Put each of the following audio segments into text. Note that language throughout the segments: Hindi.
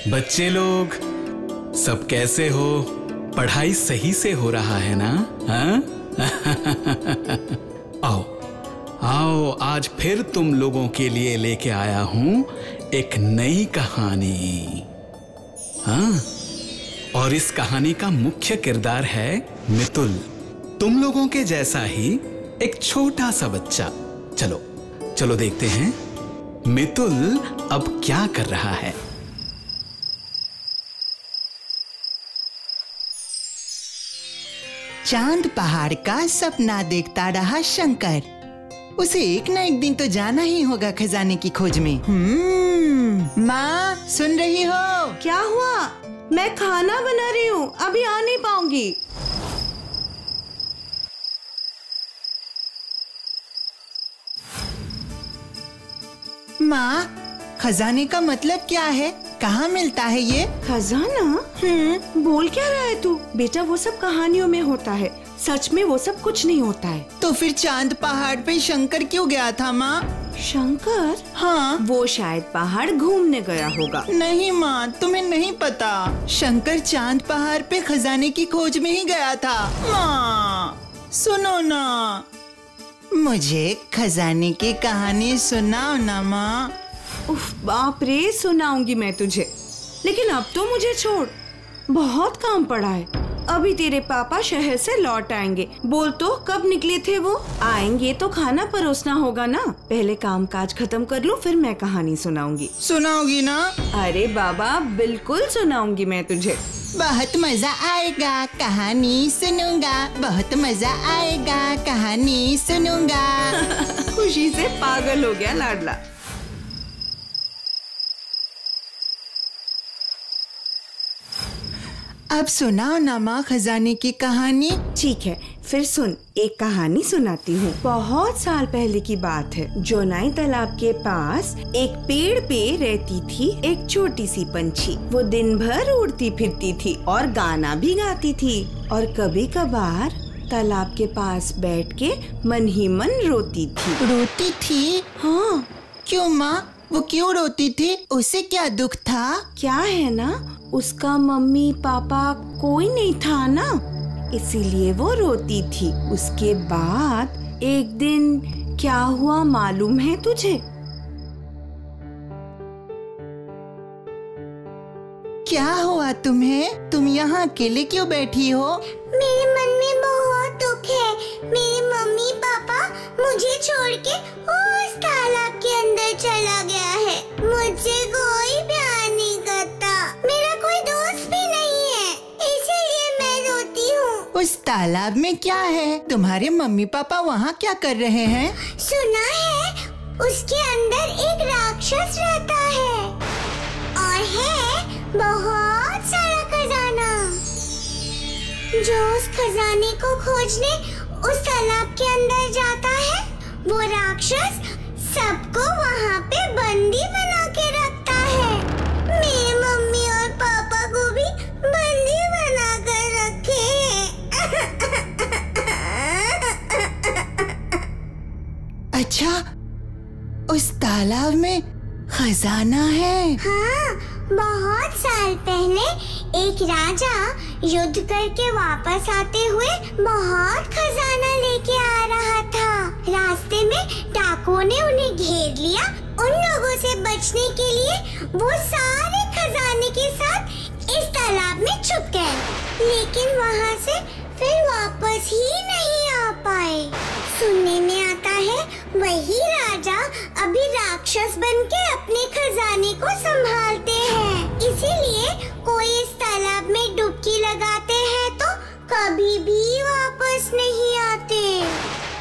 बच्चे लोग सब कैसे हो? पढ़ाई सही से हो रहा है ना? हाँ? आओ आओ, आज फिर तुम लोगों के लिए लेके आया हूं एक नई कहानी। हाँ, और इस कहानी का मुख्य किरदार है मितुल, तुम लोगों के जैसा ही एक छोटा सा बच्चा। चलो चलो देखते हैं मितुल अब क्या कर रहा है। चांद पहाड़ का सपना देखता रहा शंकर। उसे एक ना एक दिन तो जाना ही होगा खजाने की खोज में। माँ सुन रही हो? क्या हुआ? मैं खाना बना रही हूँ, अभी आ नहीं पाऊंगी। माँ, खजाने का मतलब क्या है? कहाँ मिलता है ये खजाना? बोल क्या रहा है तू? बेटा वो सब कहानियों में होता है, सच में वो सब कुछ नहीं होता है। तो फिर चांद पहाड़ पे शंकर क्यों गया था माँ? शंकर? हाँ, वो शायद पहाड़ घूमने गया होगा। नहीं माँ, तुम्हें नहीं पता। शंकर चांद पहाड़ पे खजाने की खोज में ही गया था। माँ सुनो ना, मुझे खजाने की कहानी सुनाओ ना माँ। उफ बाप रे, सुनाऊंगी मैं तुझे, लेकिन अब तो मुझे छोड़, बहुत काम पड़ा है। अभी तेरे पापा शहर से लौट आएंगे। बोल तो कब निकले थे वो? आएंगे तो खाना परोसना होगा ना। पहले काम काज खत्म कर लूं, फिर मैं कहानी सुनाऊंगी। सुनाओगी ना? अरे बाबा बिल्कुल सुनाऊंगी मैं तुझे। बहुत मजा आएगा कहानी सुनूंगा, बहुत मजा आएगा कहानी सुनूंगा। खुशी से पागल हो गया लाडला। अब सुनाओ ना माँ खजाने की कहानी। ठीक है, फिर सुन, एक कहानी सुनाती हूँ। बहुत साल पहले की बात है। जोनाई तालाब के पास एक पेड़ पे रहती थी एक छोटी सी पंछी। वो दिन भर उड़ती फिरती थी और गाना भी गाती थी, और कभी कभार तालाब के पास बैठ के मन ही मन रोती थी। रोती थी? हाँ। क्यों माँ, वो क्यों रोती थी? उसे क्या दुख था? क्या है ना, उसका मम्मी पापा कोई नहीं था ना, इसीलिए वो रोती थी। उसके बाद एक दिन क्या हुआ मालूम है तुझे? क्या हुआ तुम्हें? तुम यहाँ अकेले क्यों बैठी हो? मेरे मन में बहुत दुख है। मेरे मम्मी पापा मुझे छोड़ के उस तालाब के अंदर चला गया है। मुझे कोई प्यार नहीं करता, मेरा कोई दोस्त भी नहीं है, इसीलिए मैं रोती हूँ। उस तालाब में क्या है? तुम्हारे मम्मी पापा वहाँ क्या कर रहे हैं? सुना है उसके अंदर एक राक्षस रहता है और है बहुत सारा खजाना। जो उस खजाने को खोजने उस तालाब के अंदर जाता है, वो राक्षस सबको वहाँ पे बंदी बना के रखता है। मेरे मम्मी और पापा को भी बंदी बना कर रखे हैं। अच्छा, उस तालाब में खजाना है? हाँ, बहुत साल पहले एक राजा युद्ध करके वापस आते हुए बहुत खजाना लेके आ रहा था। रास्ते में डाकुओं ने उन्हें घेर लिया। उन लोगों से बचने के लिए वो सारे खजाने के साथ इस तालाब में छुप गए, लेकिन वहाँ से फिर वापस ही नहीं आ पाए। सुनने में आता है वही राजा अभी राक्षस बनके अपने खजाने को संभालते हैं। इसीलिए कोई इस तालाब में डुबकी लगाते हैं तो कभी भी वापस नहीं आते।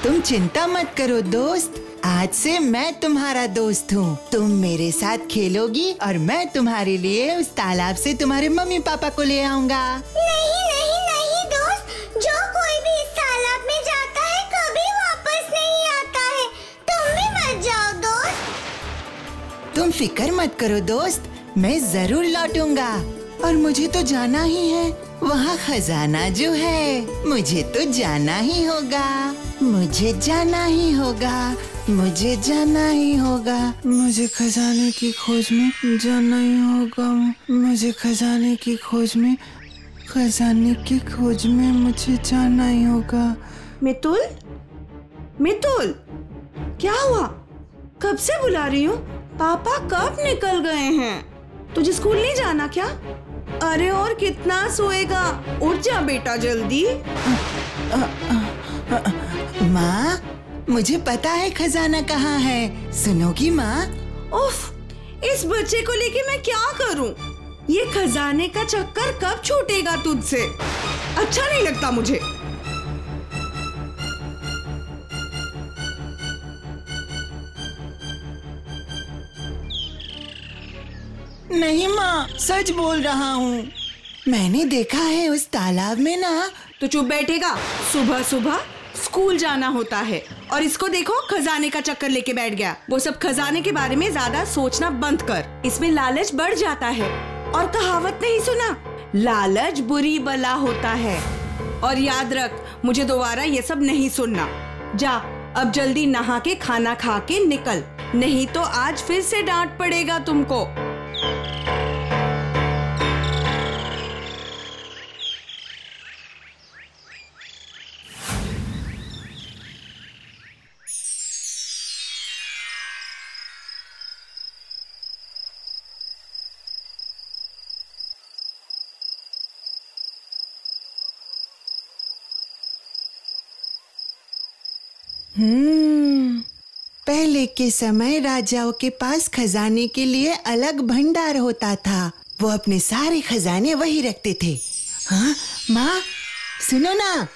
तुम चिंता मत करो दोस्त, आज से मैं तुम्हारा दोस्त हूँ। तुम मेरे साथ खेलोगी और मैं तुम्हारे लिए उस तालाब से तुम्हारे मम्मी पापा को ले आऊँगा। नहीं नहीं नहीं दोस्त, जो कोई भी इस तालाब में जाता है कभी वापस नहीं आता है। तुम भी मत जाओ दोस्त। तुम फिक्र मत करो दोस्त, मैं जरूर लौटूंगा। और मुझे तो जाना ही है, वहाँ खजाना जो है, मुझे तो जाना ही होगा। मुझे जाना ही होगा, मुझे जाना ही होगा। मुझे खजाने की खोज में जाना ही होगा। मुझे खजाने की खोज में, खजाने की खोज में मुझे जाना ही होगा। मितुल, मितुल, क्या हुआ? कब से बुला रही हूँ? पापा कब निकल गए हैं? तुझे स्कूल नहीं जाना क्या? अरे और कितना सोएगा? उठ जा बेटा जल्दी। माँ, मुझे पता है खजाना कहाँ है। सुनोगी माँ? उफ, इस बच्चे को लेके मैं क्या करूं? ये खजाने का चक्कर कब छूटेगा तुझसे? अच्छा नहीं लगता मुझे। नहीं माँ, सच बोल रहा हूँ। मैंने देखा है उस तालाब में ना। तो चुप बैठेगा? सुबह सुबह स्कूल जाना होता है और इसको देखो खजाने का चक्कर लेके बैठ गया। वो सब खजाने के बारे में ज्यादा सोचना बंद कर, इसमें लालच बढ़ जाता है। और कहावत नहीं सुना, लालच बुरी बला होता है। और याद रख, मुझे दोबारा ये सब नहीं सुनना। जा अब जल्दी नहा के खाना खा के निकल, नहीं तो आज फिर से डांट पड़ेगा तुमको। पहले के समय राजाओं के पास खजाने के लिए अलग भंडार होता था। वो अपने सारे खजाने वही रखते थे। हाँ माँ, सुनो ना।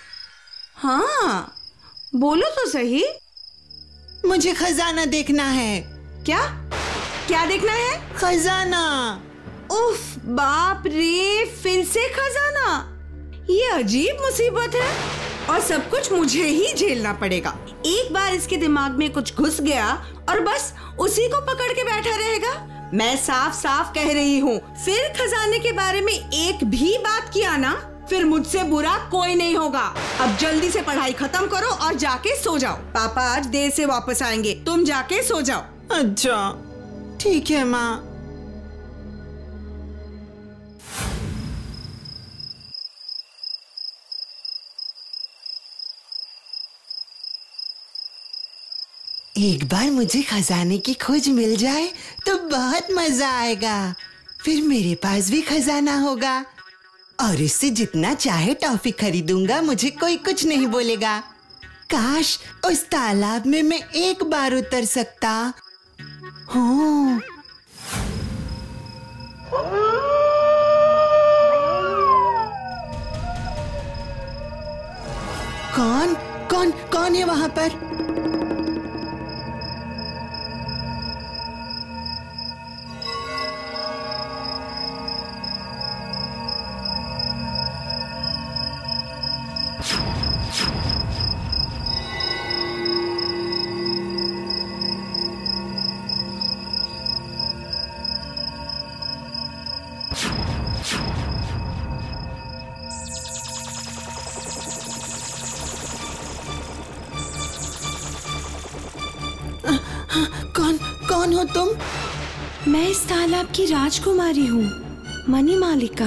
हाँ बोलो तो सही। मुझे खजाना देखना है। क्या क्या देखना है? खजाना। उफ बाप रे, फिर से खजाना। ये अजीब मुसीबत है और सब कुछ मुझे ही झेलना पड़ेगा। एक बार इसके दिमाग में कुछ घुस गया और बस उसी को पकड़ के बैठा रहेगा। मैं साफ साफ कह रही हूँ, फिर खजाने के बारे में एक भी बात किया ना, फिर मुझसे बुरा कोई नहीं होगा। अब जल्दी से पढ़ाई खत्म करो और जाके सो जाओ। पापा आज देर से वापस आएंगे, तुम जाके सो जाओ। अच्छा ठीक है माँ। एक बार मुझे खजाने की खोज मिल जाए तो बहुत मजा आएगा। फिर मेरे पास भी खजाना होगा और इससे जितना चाहे टॉफी खरीदूंगा, मुझे कोई कुछ नहीं बोलेगा। काश उस तालाब में मैं एक बार उतर सकता हूँ। कौन कौन कौन है वहाँ पर? कौन हो तुम? मैं इस तालाब की राजकुमारी हूँ, मणिमालिका।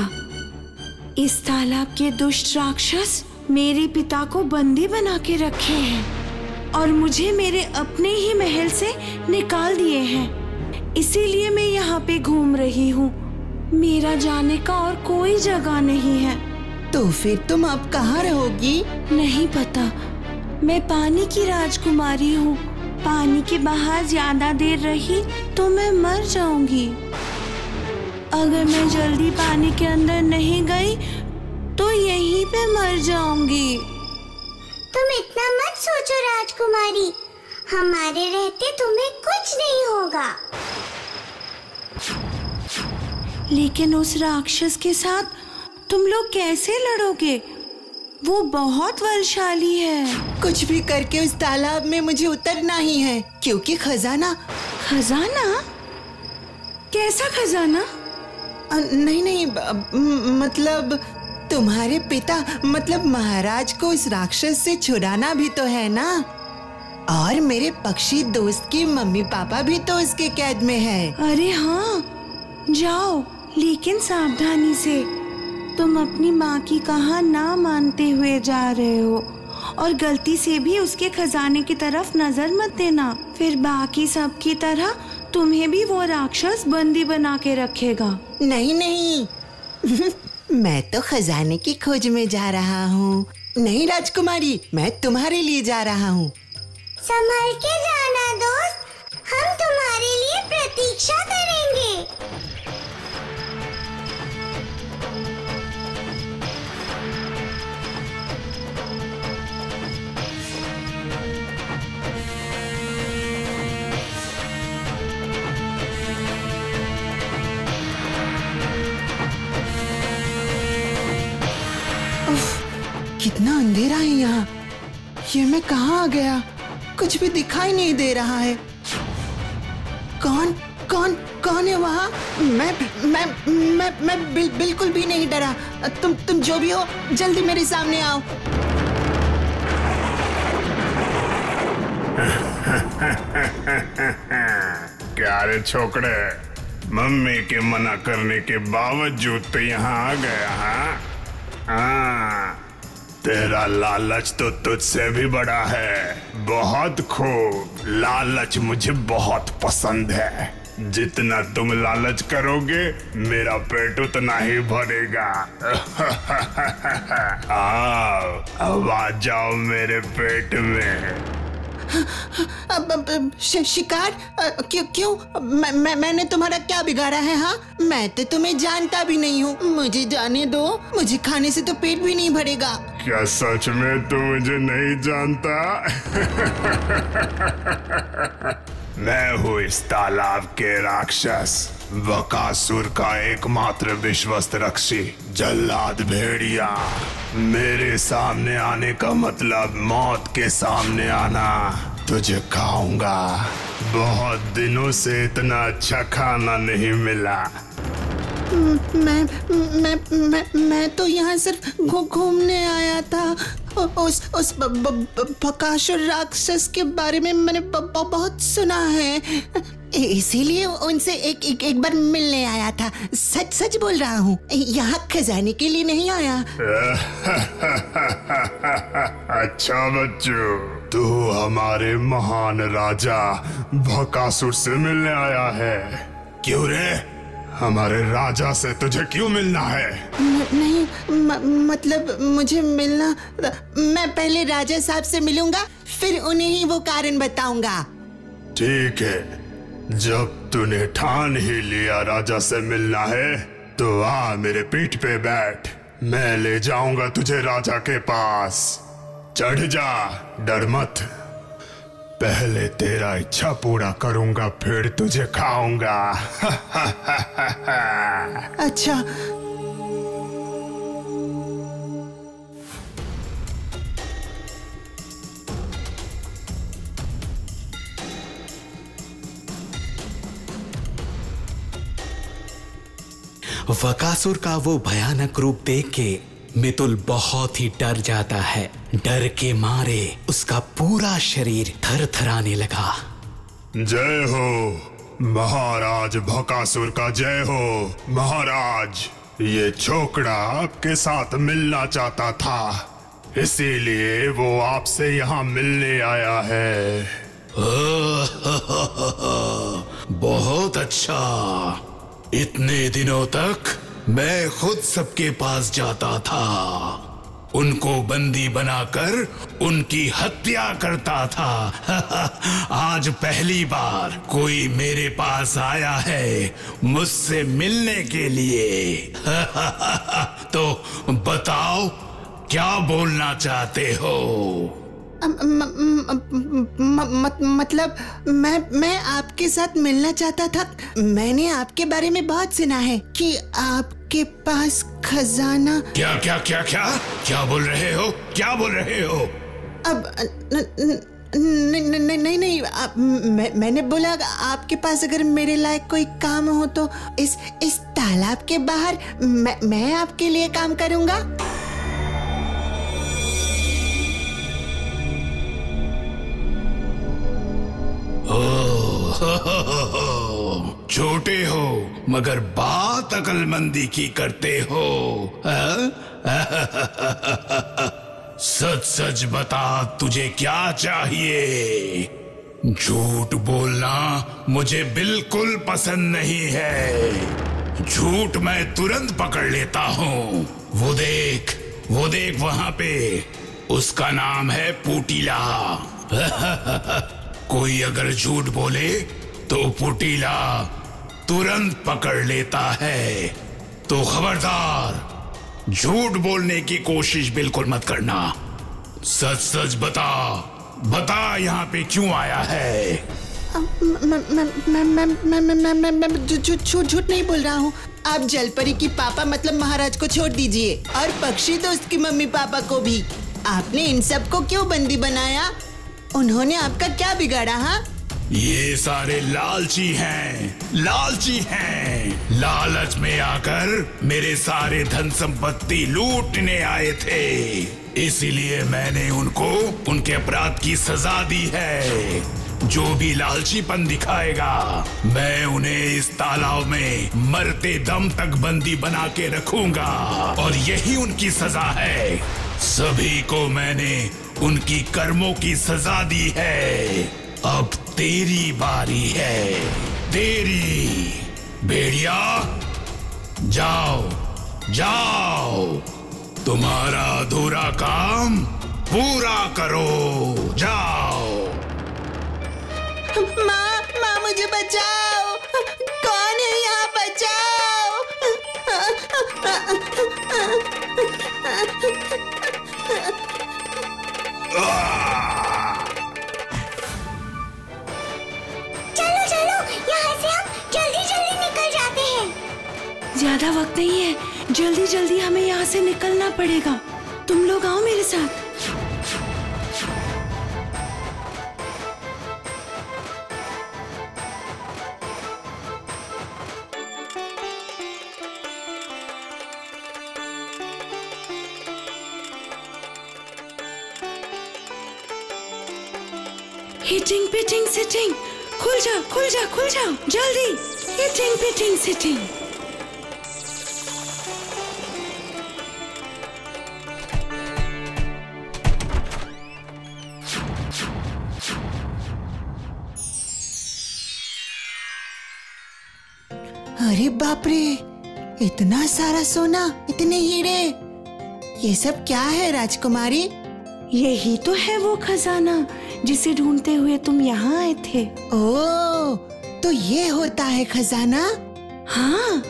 इस तालाब के दुष्ट राक्षस मेरे पिता को बंदी बना के रखे हैं और मुझे मेरे अपने ही महल से निकाल दिए हैं। इसीलिए मैं यहाँ पे घूम रही हूँ। मेरा जाने का और कोई जगह नहीं है। तो फिर तुम अब कहाँ रहोगी? नहीं पता। मैं पानी की राजकुमारी हूँ। पानी के बाहर ज्यादा देर रही तो मैं मर जाऊंगी। अगर मैं जल्दी पानी के अंदर नहीं गई तो यहीं पे मर जाऊंगी। तुम इतना मत सोचो राजकुमारी, हमारे रहते तुम्हें कुछ नहीं होगा। लेकिन उस राक्षस के साथ तुम लोग कैसे लड़ोगे? वो बहुत बलशाली है। कुछ भी करके उस तालाब में मुझे उतरना ही है, क्योंकि खजाना। खजाना? कैसा खजाना? नहीं मतलब तुम्हारे पिता मतलब महाराज को उस राक्षस से छुड़ाना भी तो है ना। और मेरे पक्षी दोस्त की मम्मी पापा भी तो उसके कैद में है। अरे हाँ, जाओ, लेकिन सावधानी से। तुम अपनी माँ की कहा ना मानते हुए जा रहे हो और गलती से भी उसके खजाने की तरफ नजर मत देना, फिर बाकी सब की तरह तुम्हें भी वो राक्षस बंदी बना के रखेगा। नहीं नहीं मैं तो खजाने की खोज में जा रहा हूँ। नहीं राजकुमारी, मैं तुम्हारे लिए जा रहा हूँ। संभल के जाना दोस्त, हम तुम्हारे लिए प्रतीक्षा करेंगे। कितना अंधेरा है यहाँ। ये मैं कहाँ आ गया? कुछ भी दिखाई नहीं दे रहा है। कौन कौन कौन है वहाँ? मैं बिल्कुल भी नहीं डरा। तुम जो भी हो, जल्दी मेरे सामने आओ। क्या रे छोकरे, मम्मी के मना करने के बावजूद तो यहाँ आ गया। हाँ, तेरा लालच तो तुझसे भी बड़ा है। बहुत खूब, लालच मुझे बहुत पसंद है। जितना तुम लालच करोगे मेरा पेट उतना ही भरेगा। आओ, अब आ जाओ मेरे पेट में। शिकार? क्यों? मैंने तुम्हारा क्या बिगाड़ा है? हाँ, मैं तो तुम्हें जानता भी नहीं हूँ। मुझे जाने दो, मुझे खाने से तो पेट भी नहीं भरेगा। क्या सच में तू मुझे नहीं जानता? मैं हूँ इस तालाब के राक्षस बकासुर का एकमात्र विश्वस्त रक्षी, जल्लाद भेड़िया। मेरे सामने आने का मतलब मौत के सामने आना। तुझे खाऊंगा। बहुत दिनों से इतना अच्छा खाना नहीं मिला। मैं तो यहाँ सिर्फ घूमने आया था। उस बकासुर राक्षस के बारे में मैंने बहुत सुना है, इसीलिए उनसे एक बार मिलने आया था। सच बोल रहा हूँ, यहाँ खजाने के लिए नहीं आया। अच्छा बच्चों, तू हमारे महान राजा बकासुर से मिलने आया है। क्यों रे? हमारे राजा से तुझे क्यों मिलना है? नहीं, मतलब मुझे मिलना, मैं पहले राजा साहब से मिलूंगा, फिर उन्हें ही वो कारण बताऊंगा। ठीक है, जब तूने ठान ही लिया राजा से मिलना है तो आ मेरे पीठ पे बैठ। मैं ले जाऊंगा तुझे राजा के पास। चढ़ जा, डर मत। पहले तेरा इच्छा पूरा करूंगा, फिर तुझे खाऊंगा। अच्छा। बकासुर का वो भयानक रूप देख के मितुल बहुत ही डर जाता है। डर के मारे उसका पूरा शरीर थरथराने लगा। जय हो महाराज बकासुर का, जय हो महाराज। ये छोकरा आपके साथ मिलना चाहता था, इसीलिए वो आपसे यहाँ मिलने आया है। बहुत अच्छा। इतने दिनों तक मैं खुद सबके पास जाता था, उनको बंदी बनाकर उनकी हत्या करता था। आज पहली बार कोई मेरे पास आया है मुझसे मिलने के लिए। तो बताओ, क्या बोलना चाहते हो? मतलब मैं आपके साथ मिलना चाहता था। मैंने आपके बारे में बहुत सुना है कि आपके पास खजाना। क्या क्या क्या क्या क्या बोल रहे हो? क्या बोल रहे हो? अब नहीं, मैंने बोला आपके पास अगर मेरे लायक कोई काम हो तो इस तालाब के बाहर मैं आपके लिए काम करूंगा। छोटे हो मगर बात अक्लमंदी की करते हो। सच सच बता तुझे क्या चाहिए। झूठ बोलना मुझे बिल्कुल पसंद नहीं है। झूठ मैं तुरंत पकड़ लेता हूँ। वो देख वहां पे, उसका नाम है पुटीला। कोई अगर झूठ बोले तो पुटीला तुरंत पकड़ लेता है। तो खबरदार, झूठ बोलने की कोशिश बिल्कुल मत करना। सच सच बता यहाँ पे क्यों आया है। मैं झूठ नहीं बोल रहा हूँ। आप जलपरी की पापा मतलब महाराज को छोड़ दीजिए, और पक्षी दोस्त की मम्मी पापा को भी। आपने इन सब को क्यों बंदी बनाया? उन्होंने आपका क्या बिगाड़ा? हाँ, ये सारे लालची हैं। लालच में आकर मेरे सारे धन संपत्ति लूटने आए थे। इसीलिए मैंने उनको उनके अपराध की सजा दी है। जो भी लालचीपन दिखाएगा मैं उन्हें इस तालाब में मरते दम तक बंदी बना के रखूंगा, और यही उनकी सजा है। सभी को मैंने उनकी कर्मों की सजा दी है। अब तेरी बारी है, तेरी। भेड़िया जाओ, तुम्हारा अधूरा काम पूरा करो। जाओ। माँ मुझे बचाओ। कौन है यहाँ? बचाओ। चलो यहाँ से हम जल्दी निकल जाते हैं। ज्यादा वक्त नहीं है, जल्दी हमें यहाँ से निकलना पड़ेगा। तुम लोग आओ मेरे साथ। हिटिंग पिटिंग सिटिंग, खुल जाओ जल्दी। Hitting pitting sitting. अरे बाप रे, इतना सारा सोना, इतने हीरे, ये सब क्या है राजकुमारी? यही तो है वो खजाना जिसे ढूंढते हुए तुम यहाँ आए थे। ओह, तो ये होता है खजाना? हाँ,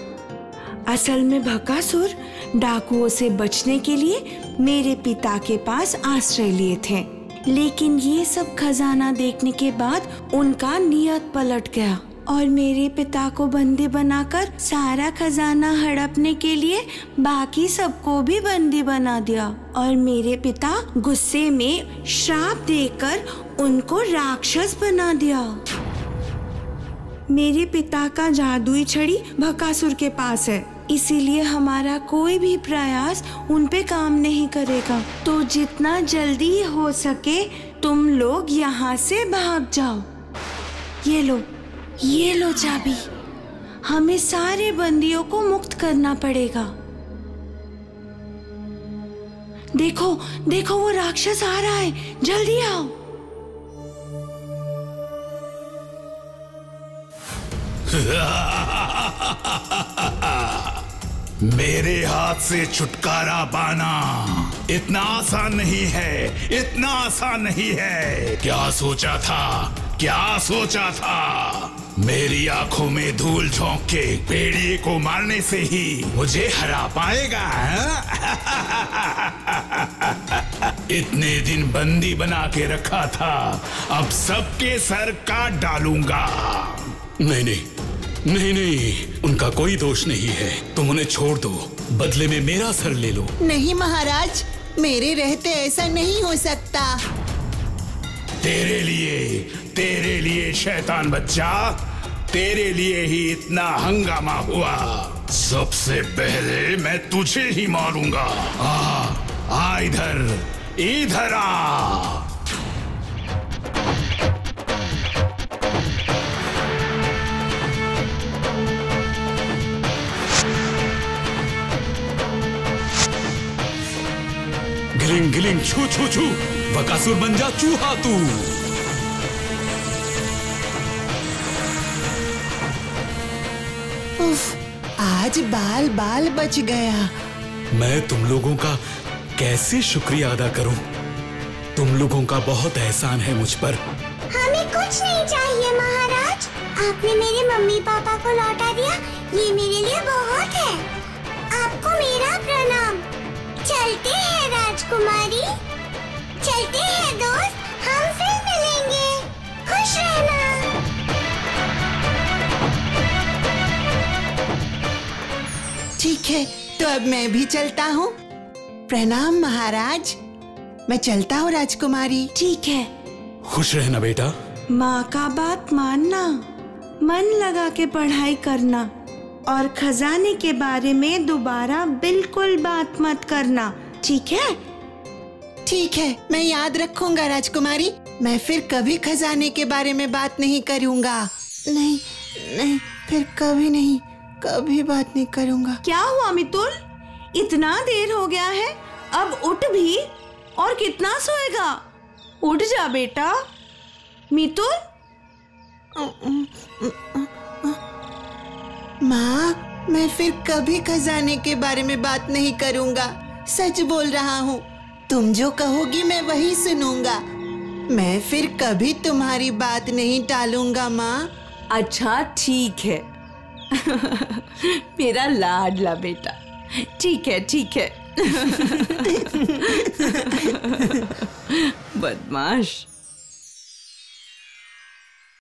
असल में बकासुर डाकुओं से बचने के लिए मेरे पिता के पास आश्रय लिए थे, लेकिन ये सब खजाना देखने के बाद उनका नियत पलट गया और मेरे पिता को बंदी बनाकर सारा खजाना हड़पने के लिए बाकी सबको भी बंदी बना दिया, और मेरे पिता गुस्से में श्राप देकर उनको राक्षस बना दिया। मेरे पिता का जादुई छड़ी बकासुर के पास है, इसीलिए हमारा कोई भी प्रयास उन पे काम नहीं करेगा। तो जितना जल्दी हो सके तुम लोग यहाँ से भाग जाओ। ये लो चाबी। हमें सारे बंदियों को मुक्त करना पड़ेगा। देखो वो राक्षस आ रहा है, जल्दी आओ। मेरे हाथ से छुटकारा पाना इतना आसान नहीं है। क्या सोचा था मेरी आंखों में धूल झोंक के भेड़िए को मारने से ही मुझे हरा पाएगा? इतने दिन बंदी बना के रखा था, अब सबके सर काट डालूंगा। नहीं, उनका कोई दोष नहीं है। तुम उन्हें छोड़ दो, बदले में मेरा सर ले लो। नहीं महाराज, मेरे रहते ऐसा नहीं हो सकता। तेरे लिए शैतान बच्चा, तेरे लिए ही इतना हंगामा हुआ। सबसे पहले मैं तुझे ही मारूंगा। आ इधर आ। गिलिंग गिलिंग छू छू छू, बकासुर बन जा चूहा तू। उफ, आज बाल बाल बच गया। मैं तुम लोगों का कैसे शुक्रिया अदा करूं? तुम लोगों का बहुत एहसान है मुझ पर। हमें कुछ नहीं चाहिए महाराज, आपने मेरे मम्मी पापा को लौटा दिया, ये मेरे लिए बहुत है। आपको मेरा प्रणाम। चलते हैं राजकुमारी, चलते हैं दोस्त, हम फिर मिलेंगे। खुश रहना। ठीक है, तो अब मैं भी चलता हूँ। प्रणाम महाराज, मैं चलता हूँ राजकुमारी। ठीक है, खुश रहना बेटा। माँ का बात मानना, मन लगा के पढ़ाई करना और खजाने के बारे में दोबारा बिल्कुल बात मत करना, ठीक है? ठीक है, मैं याद रखूंगा राजकुमारी। मैं फिर कभी खजाने के बारे में बात नहीं करूंगा। नहीं नहीं, फिर कभी नहीं, कभी बात नहीं करूंगा। क्या हुआ मितुल? इतना देर हो गया है, अब उठ भी। और कितना सोएगा? उठ जा बेटा। मितुल, माँ, मैं फिर कभी खजाने के बारे में बात नहीं करूंगा। सच बोल रहा हूँ, तुम जो कहोगी मैं वही सुनूंगा। मैं फिर कभी तुम्हारी बात नहीं टालूंगा माँ। अच्छा ठीक है। मेरा लाडला बेटा, ठीक है ठीक है। बदमाश।